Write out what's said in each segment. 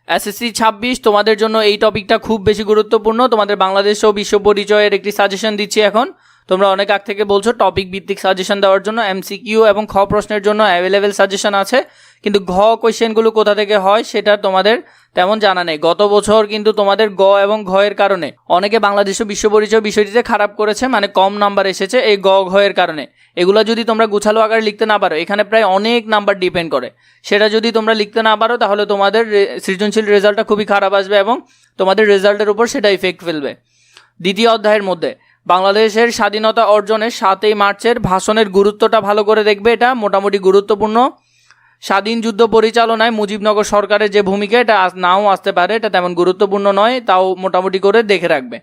SSC 26 তোমাদের জন্য এই টপিকটা খুব বেশি গুরুত্বপূর্ণ। তোমাদের বাংলাদেশ ও বিশ্ব পরিচয়ের একটি সাজেশন দিচ্ছি এখন। তোমরা অনেক আগ থেকে বলছো টপিক ভিত্তিক সাজেশন দেওয়ার জন্য। এমসিকিউ এবং খ প্রশ্নের জন্য অ্যাভেলেবেল সাজেশন আছে, কিন্তু ঘ কোয়েশ্চেনগুলো কোথা থেকে হয় সেটা তোমাদের তেমন জানা নেই। গত বছর কিন্তু তোমাদের গ এবং ঘ এর কারণে অনেকে বাংলাদেশ ও বিশ্ব পরিচয় বিষয়টিতে খারাপ করেছে, মানে কম নাম্বার এসেছে এই গ ঘ এর কারণে। এগুলো যদি তোমরা গুছালো আকারে লিখতে না পারো, এখানে প্রায় অনেক নাম্বার ডিপেন্ড করে, সেটা যদি তোমরা লিখতে না পারো তাহলে তোমাদের সৃজনশীল রেজাল্টটা খুবই খারাপ আসবে এবং তোমাদের রেজাল্টের উপর সেটা ইফেক্ট ফেলবে। দ্বিতীয় অধ্যায়ের মধ্যে বাংলাদেশের স্বাধীনতা অর্জনের 7ই মার্চের ভাষণের গুরুত্বটা ভালো করে দেখবে। এটা মোটামুটি গুরুত্বপূর্ণ। স্বাধীন যুদ্ধ পরিচালনায় মুজিবনগর সরকারের যে ভূমিকা, এটা নাও আসতে পারে, এটা তেমন গুরুত্বপূর্ণ নয়, তাও মোটামুটি করে দেখে রাখবে।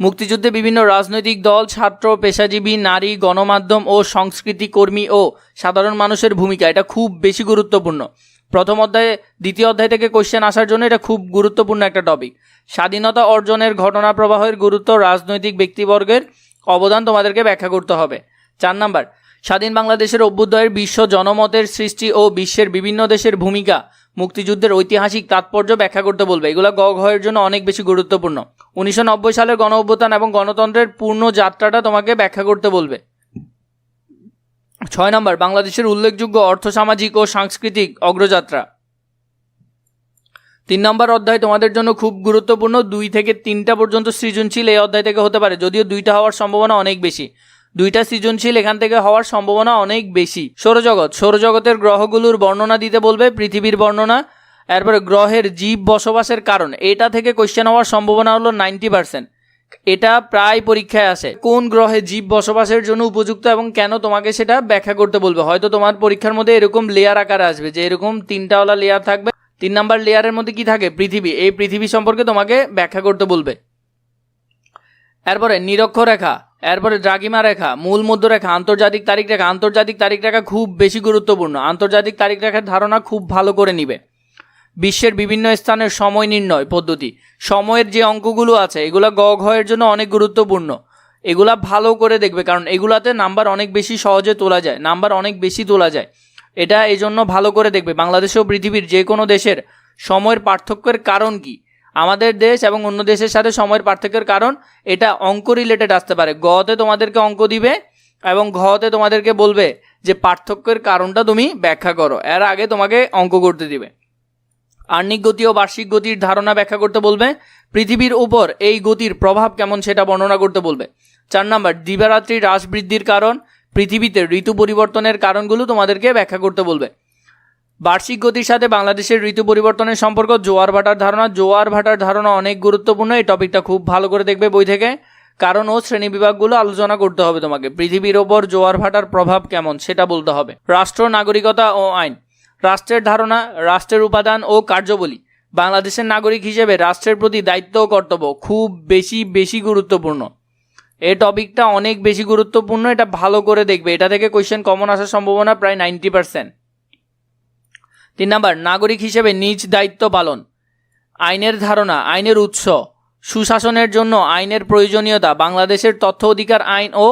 মুক্তিযুদ্ধে বিভিন্ন রাজনৈতিক দল, ছাত্র, পেশাজীবী, নারী, গণমাধ্যম ও সংস্কৃতি কর্মী ও সাধারণ মানুষের ভূমিকা, এটা খুব বেশি গুরুত্বপূর্ণ। প্রথম অধ্যায়ে দ্বিতীয় অধ্যায় থেকে কোশ্চেন আসার জন্য এটা খুব গুরুত্বপূর্ণ একটা টপিক। স্বাধীনতা অর্জনের ঘটনা প্রবাহের গুরুত্ব, রাজনৈতিক ব্যক্তিবর্গের অবদান তোমাদেরকে ব্যাখ্যা করতে হবে। 4 নাম্বার, স্বাধীন বাংলাদেশের অভ্যুদয়ের বিশ্ব জনমতের সৃষ্টি ও বিশ্বের বিভিন্ন দেশের ভূমিকা, মুক্তিযুদ্ধের ঐতিহাসিক তাৎপর্য ব্যাখ্যা করতে বলবে। এগুলো গ ঘ এর জন্য অনেক বেশি গুরুত্বপূর্ণ। 1990 সালের গণ অভ্যুত্থান এবং গণতন্ত্রের পূর্ণ যাত্রাটা তোমাকে ব্যাখ্যা করতে বলবে। 6 নম্বর, বাংলাদেশের উল্লেখযোগ্য অর্থসামাজিক ও সাংস্কৃতিক অগ্রযাত্রা। 3 নম্বর অধ্যায় তোমাদের জন্য খুব গুরুত্বপূর্ণ। 2 থেকে 3টা পর্যন্ত সৃজনশীল এই অধ্যায় থেকে হতে পারে, যদিও 2টা হওয়ার সম্ভাবনা অনেক বেশি। 2টা সৃজনশীল এখান থেকে হওয়ার সম্ভাবনা অনেক বেশি। সৌরজগতের গ্রহগুলোর বর্ণনা দিতে বলবে, পৃথিবীর বর্ণনা। এরপরে গ্রহের জীব বসবাসের কারণ, এটা থেকে কোশ্চেন হওয়ার সম্ভাবনা হলো 90%। এটা প্রায় পরীক্ষায় আসে। কোন গ্রহে জীব বসবাসের জন্য উপযুক্ত এবং কেন, তোমাকে সেটা ব্যাখ্যা করতে বলবে। হয়তো তোমার পরীক্ষার মধ্যে এরকম লেয়ার আকারে আসবে, যে এরকম 3টাওয়ালা লেয়ার থাকবে। 3 নাম্বার লেয়ারের মধ্যে কি থাকে? পৃথিবী। এই পৃথিবী সম্পর্কে তোমাকে ব্যাখ্যা করতে বলবে। এরপরে নিরক্ষরেখা, এরপরে দ্রাঘিমা রেখা, মূল মধ্যরেখা, আন্তর্জাতিক তারিখ রেখা। আন্তর্জাতিক তারিখ রেখা খুব বেশি গুরুত্বপূর্ণ। আন্তর্জাতিক তারিখ রেখার ধারণা খুব ভালো করে নিবে। বিশ্বের বিভিন্ন স্থানের সময় নির্ণয় পদ্ধতি, সময়ের যে অঙ্কগুলো আছে এগুলা গ ঘ এর জন্য অনেক গুরুত্বপূর্ণ। এগুলা ভালো করে দেখবে, কারণ এগুলাতে নাম্বার অনেক বেশি সহজে তোলা যায়, নাম্বার অনেক বেশি তোলা যায়। এটা এই জন্য ভালো করে দেখবে। বাংলাদেশ ও পৃথিবীর যে কোনো দেশের সময়ের পার্থক্যের কারণ কি, আমাদের দেশ এবং অন্য দেশের সাথে সময়ের পার্থক্যের কারণ, এটা অঙ্ক রিলেটেড আসতে পারে। গতে তোমাদেরকে অঙ্ক দিবে এবং ঘতে তোমাদেরকে বলবে যে পার্থক্যের কারণটা তুমি ব্যাখ্যা করো। এর আগে তোমাকে অঙ্ক করতে দিবে। আহ্নিক গতি ও বার্ষিক গতির ধারণা ব্যাখ্যা করতে বলবে। পৃথিবীর উপর এই গতির প্রভাব কেমন সেটা বর্ণনা করতে বলবে। 4 নাম্বার, দিবারাত্রি হ্রাস বৃদ্ধির কারণ, পৃথিবীতে ঋতু পরিবর্তনের কারণগুলো তোমাদেরকে ব্যাখ্যা করতে বলবে। বার্ষিক গতির সাথে বাংলাদেশের ঋতু পরিবর্তনের সম্পর্ক, জোয়ার ভাটার ধারণা। জোয়ার ভাটার ধারণা অনেক গুরুত্বপূর্ণ, এই টপিকটা খুব ভালো করে দেখবে বই থেকে। কারণ ও শ্রেণী বিভাগগুলো আলোচনা করতে হবে তোমাকে। পৃথিবীর ওপর জোয়ার ভাটার প্রভাব কেমন সেটা বলতে হবে। রাষ্ট্র, নাগরিকতা ও আইন, রাষ্ট্রের ধারণা, রাষ্ট্রের উপাদান ও কার্যাবলী। বাংলাদেশের নাগরিক হিসেবে রাষ্ট্রের প্রতি দায়িত্ব ও কর্তব্য খুব বেশি গুরুত্বপূর্ণ। এই টপিকটা অনেক বেশি গুরুত্বপূর্ণ, এটা ভালো করে দেখবে। এটা থেকে কোয়েশ্চেন কমন আসার সম্ভাবনা প্রায় 90%। 3 নাম্বার, নাগরিক হিসেবে নিজ দায়িত্ব পালন, আইনের ধারণা, আইনের উৎস, সুশাসনের জন্য আইনের প্রয়োজনীয়তা, বাংলাদেশের তথ্য অধিকার আইন ও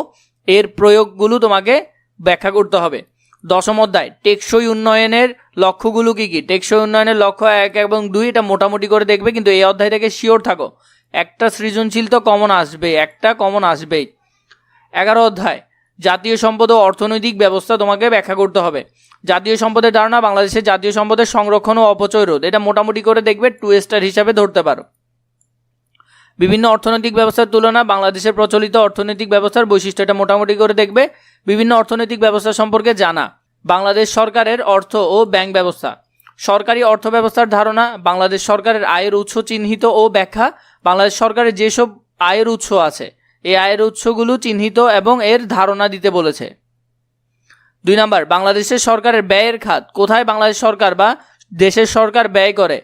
এর প্রয়োগগুলো তোমাকে ব্যাখ্যা করতে হবে। 10ম অধ্যায়, টেকসই উন্নয়নের লক্ষ্যগুলো কি কি। টেকসই উন্নয়নের লক্ষ্য 1 এবং 2, এটা মোটামুটি করে দেখবে, কিন্তু এই অধ্যায় থেকে শিওর থাকো একটা সৃজনশীল তো কমন আসবে, একটা কমন আসবেই। 11 অধ্যায়, জাতীয় সম্পদ ও অর্থনৈতিক ব্যবস্থা তোমাকে ব্যাখ্যা করতে হবে। জাতীয় সম্পদের ধারণা, বাংলাদেশের জাতীয় সম্পদের সংরক্ষণ ও অপচয় রোধ, এটা মোটামুটি করে দেখবে, 2 স্টার হিসাবে ধরতে পারো। বিভিন্ন অর্থনৈতিক ব্যবস্থার তুলনা, বাংলাদেশের প্রচলিত অর্থনৈতিক ব্যবস্থার বৈশিষ্ট্য, এটা মোটামুটি করে দেখবে। বিভিন্ন অর্থনৈতিক ব্যবস্থা সম্পর্কে জানা, বাংলাদেশ সরকারের অর্থ ও ব্যাংক ব্যবস্থা, সরকারি অর্থ ব্যবস্থার ধারণা, বাংলাদেশ সরকারের আয়ের উৎস চিহ্নিত ও ব্যাখ্যা। বাংলাদেশ সরকারের যেসব আয়ের উৎস আছে এই আয়ের উৎসগুলো চিহ্নিত এবং এর ধারণা দিতে বলেছে। 2 নাম্বার, বাংলাদেশের সরকারের ব্যয়ের খাত, কোথায় বাংলাদেশ সরকার বা দেশের সরকার ব্যয় করে,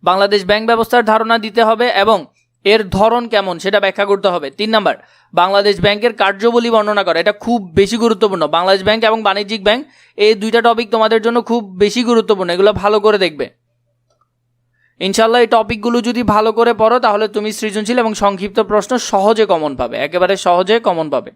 বাংলাদেশ ব্যাংক ব্যবস্থার ধারণা দিতে হবে এবং এর ধরন কেমন সেটা ব্যাখ্যা করতে হবে। 3 নাম্বার, বাংলাদেশ ব্যাংকের কার্যাবলী বর্ণনা করা, এটা খুব বেশি গুরুত্বপূর্ণ। বাংলাদেশ ব্যাংক এবং বাণিজ্যিক ব্যাংক, এই 2টা টপিক তোমাদের জন্য খুব বেশি গুরুত্বপূর্ণ, এগুলো ভালো করে দেখবে। ইনশাল্লাহ এই টপিকগুলো যদি ভালো করে পড়ো তাহলে তুমি সৃজনশীল এবং সংক্ষিপ্ত প্রশ্ন সহজে কমন পাবে, একেবারে সহজে কমন পাবে।